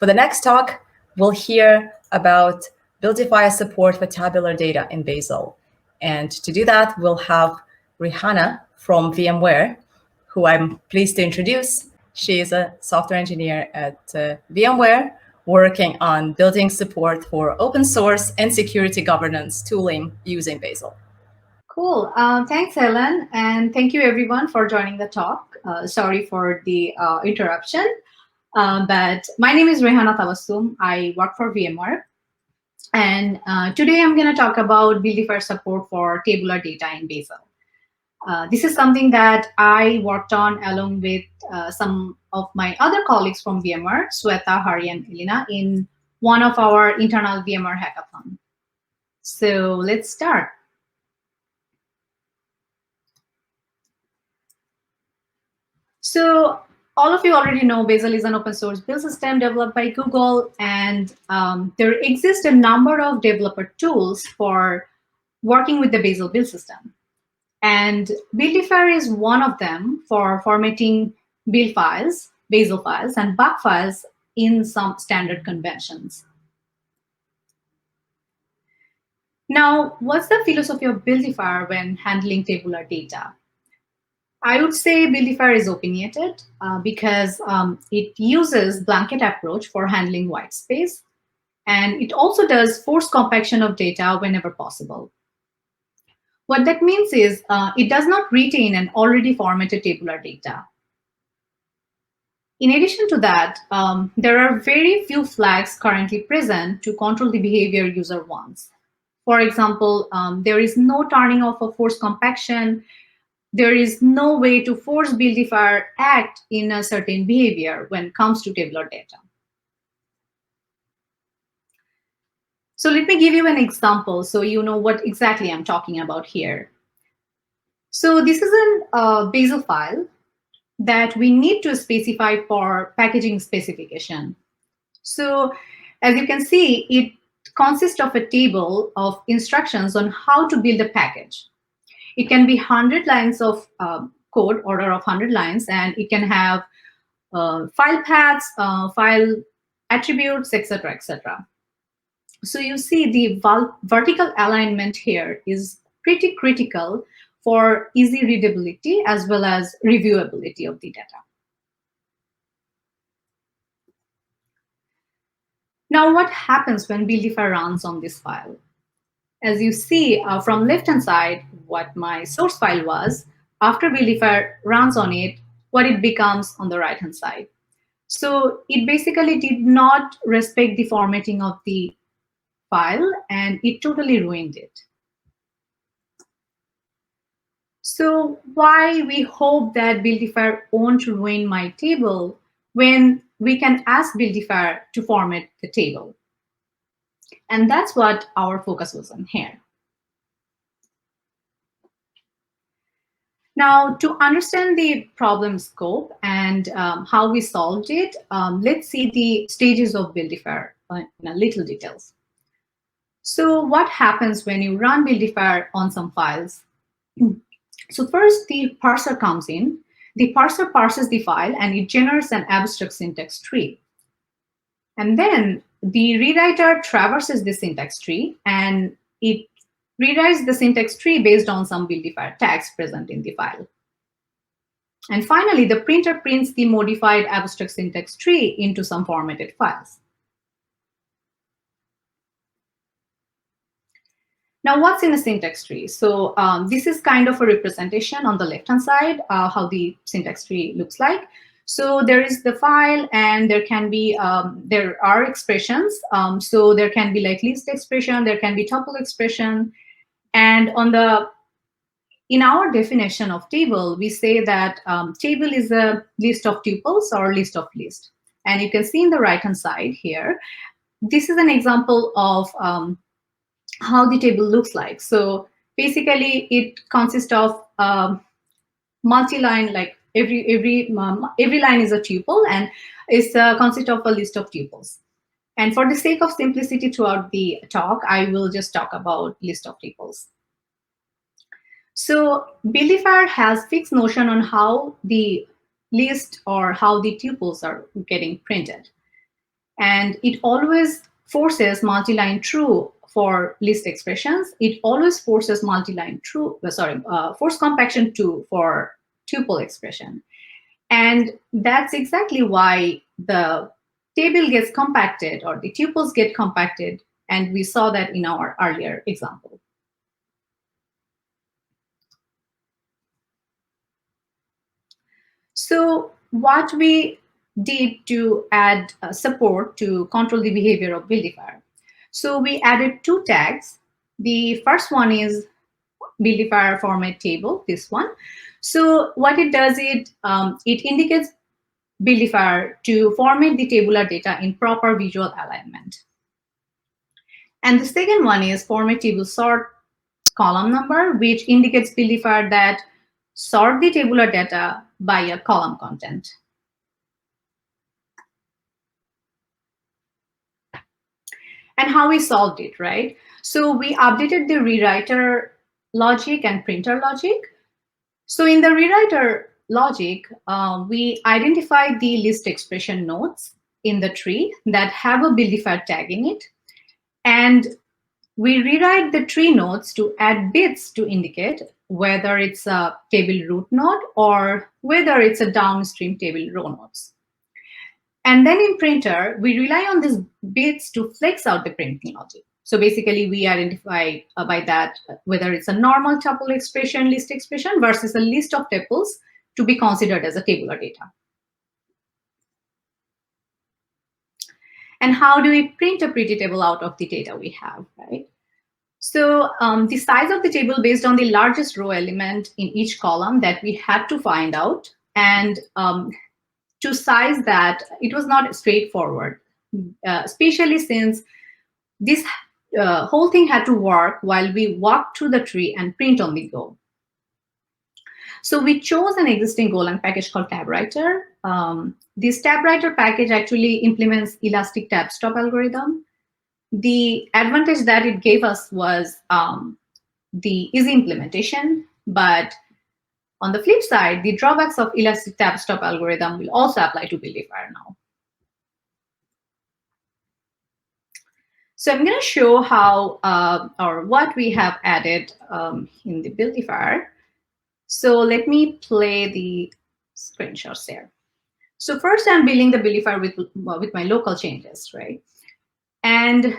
For the next talk, we'll hear about Buildifier support for tabular data in Bazel. And to do that, we'll have Rehana from VMware, who I'm pleased to introduce. She is a software engineer at VMware, working on building support for open source and security governance tooling using Bazel. Cool. Thanks, Helen. And thank you, everyone, for joining the talk. Sorry for the interruption. But my name is Rehana Tabassum. I work for VMware. And today I'm going to talk about Buildifier support for tabular data in Bazel. This is something that I worked on along with some of my other colleagues from VMware, Sweta, Hari, and Elena, in one of our internal VMware hackathon. So let's start. So all of you already know Bazel is an open source build system developed by Google, and there exist a number of developer tools for working with the Bazel build system. And Buildifier is one of them for formatting build files, Bazel files, and bug files in some standard conventions. Now, what's the philosophy of Buildifier when handling tabular data? I would say Buildifier is opinionated because it uses blanket approach for handling whitespace, and it also does force compaction of data whenever possible. What that means is it does not retain an already formatted tabular data. In addition to that, there are very few flags currently present to control the behavior user wants. For example, there is no turning off of force compaction. There is no way to force Buildifier act in a certain behavior when it comes to tabular data. So let me give you an example so you know what exactly I'm talking about here. So this is a Bazel file that we need to specify for packaging specification. So as you can see, it consists of a table of instructions on how to build a package. It can be 100 lines of code, order of 100 lines, and it can have file paths, file attributes, etc., etc. So you see the vertical alignment here is pretty critical for easy readability as well as reviewability of the data. Now, what happens when Buildifier runs on this file? As you see from left-hand side, what my source file was, after Buildifier runs on it, what it becomes on the right-hand side. So it basically did not respect the formatting of the file, and it totally ruined it. So why we hope that Buildifier won't ruin my table when we can ask Buildifier to format the table? And that's what our focus was on here. Now, to understand the problem scope and how we solved it, let's see the stages of Buildifier in a little details. So what happens when you run Buildifier on some files? So first, the parser comes in. The parser parses the file, and it generates an abstract syntax tree. And then the rewriter traverses the syntax tree, and it rewrites the syntax tree based on some Buildifier tags present in the file. And finally, the printer prints the modified abstract syntax tree into some formatted files. Now, what's in a syntax tree? So this is kind of a representation on the left-hand side, how the syntax tree looks like. So there is the file, and there can be, there are expressions. So there can be like list expression, there can be tuple expression. And on the, in our definition of table, we say that table is a list of tuples or list of list. And you can see in the right-hand side here, this is an example of how the table looks like. So basically, it consists of multi-line, like every line is a tuple, and it consists of a list of tuples. And for the sake of simplicity throughout the talk, I will just talk about list of tuples. So Buildifier has fixed notion on how the list or how the tuples are getting printed. and it always forces multiline true for list expressions. It always forces multiline true, force compaction true for tuple expression. And that's exactly why the table gets compacted or the tuples get compacted. And we saw that in our earlier example. So what we did to add support to control the behavior of Buildifier. So we added two tags. The first one is Buildifier format table, this one. So what it does, it indicates Buildifier to format the tabular data in proper visual alignment. And the second one is format table sort column number, which indicates Buildifier that sort the tabular data by a column content. And how we solved it, right? So we updated the rewriter logic and printer logic. So in the rewriter logic, we identified the list expression nodes in the tree that have a Buildifier tag in it. And we rewrite the tree nodes to add bits to indicate whether it's a table root node or whether it's a downstream table row nodes. And then in printer, we rely on these bits to flex out the printing logic. So basically, we identify by that whether it's a normal tuple expression, list expression, versus a list of tuples to be considered as a tabular data. And how do we print a pretty table out of the data we have, right? So the size of the table based on the largest row element in each column that we had to find out. And to size that, it was not straightforward, especially since this whole thing had to work while we walked through the tree and print on the go. So we chose an existing Golang package called TabWriter. This TabWriter package actually implements elastic tab stop algorithm. The advantage that it gave us was the easy implementation, but on the flip side, the drawbacks of elastic tab stop algorithm will also apply to Buildifier now. So I'm going to show how or what we have added in the Buildifier. So let me play the screenshots there. So first, I'm building the Buildifier with my local changes, right? And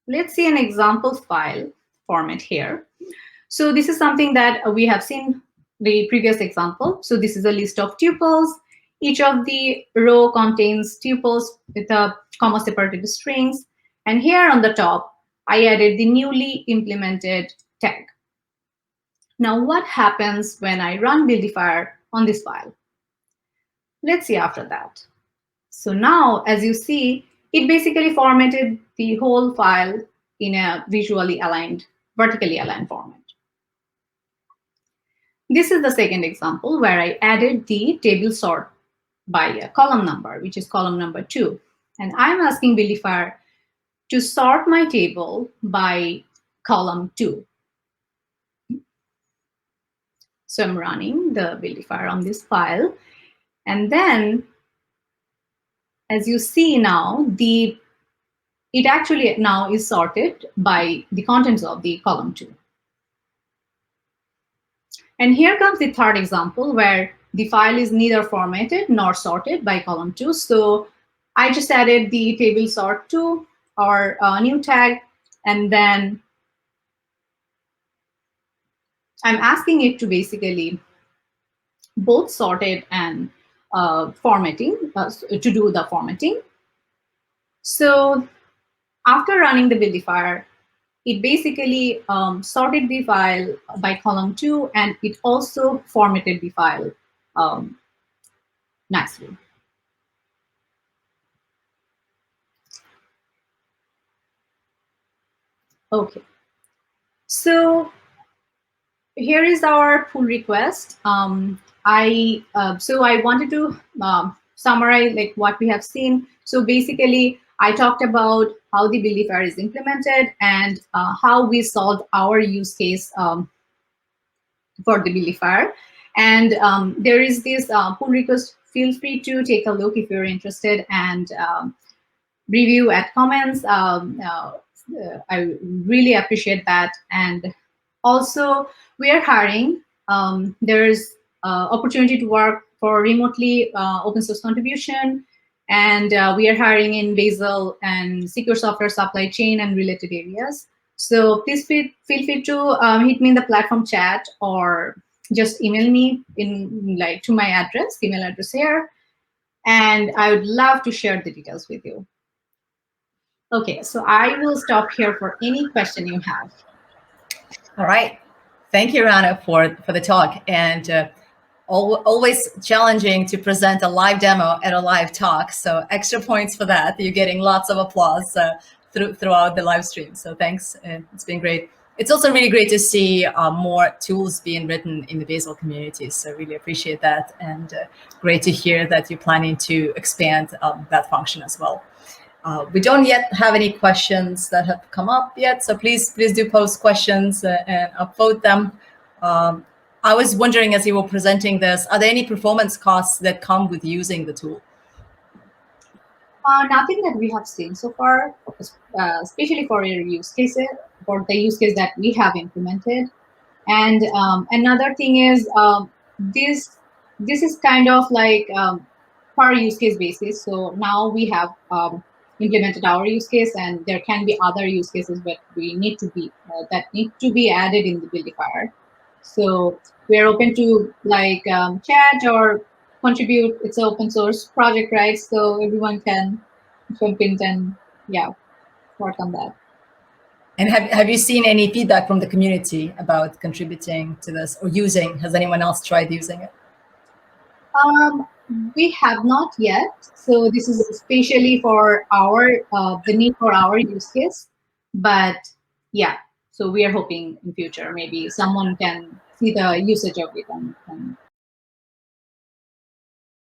let's see an example file format here. So this is something that we have seen the previous example. So this is a list of tuples. Each of the row contains tuples with a comma separated strings. And here on the top, I added the newly implemented tag. Now, what happens when I run Buildifier on this file? Let's see after that. So now, as you see, it basically formatted the whole file in a visually aligned, vertically aligned format. This is the second example where I added the table sort by a column number, which is column number 2. And I'm asking Buildifier to sort my table by column 2. So I'm running the Buildifier on this file. And then, as you see now, it actually now is sorted by the contents of the column 2. And here comes the third example where the file is neither formatted nor sorted by column 2. So I just added the table sort 2 or a new tag, and then I'm asking it to basically both sort it and formatting, to do the formatting. So after running the Buildifier, it basically sorted the file by column 2, and it also formatted the file nicely. Okay. So here is our pull request. So I wanted to summarize like what we have seen. So basically, I talked about how the Buildifier is implemented and how we solved our use case for the Buildifier. And there is this pull request. Feel free to take a look if you're interested. And review, add comments. I really appreciate that. And also, we are hiring. There's opportunity to work for remotely open source contribution, and we are hiring in Bazel and secure software supply chain and related areas. So please feel free to hit me in the platform chat or just email me in to my address, email address here, and I would love to share the details with you. Okay, so I will stop here for any question you have. All right. Thank you, Rehana, for the talk. And always challenging to present a live demo at a live talk. So extra points for that. You're getting lots of applause throughout the live stream. So thanks. It's been great. It's also really great to see more tools being written in the Bazel community. So really appreciate that. And great to hear that you're planning to expand that function as well. We don't yet have any questions that have come up yet, so please do post questions and upvote them. I was wondering, as you were presenting this, are there any performance costs that come with using the tool? Nothing that we have seen so far, especially for your use cases, for the use case that we have implemented. And another thing is this is kind of like per use case basis. So now we have implemented our use case, and there can be other use cases that we need to be added in the Buildifier. So we are open to chat or contribute. It's an open source project, right? So everyone can jump in and work on that. And have you seen any feedback from the community about contributing to this or using? Has anyone else tried using it? We have not yet. So this is especially for our the need for our use case. But yeah, so we are hoping in future maybe someone can see the usage of it and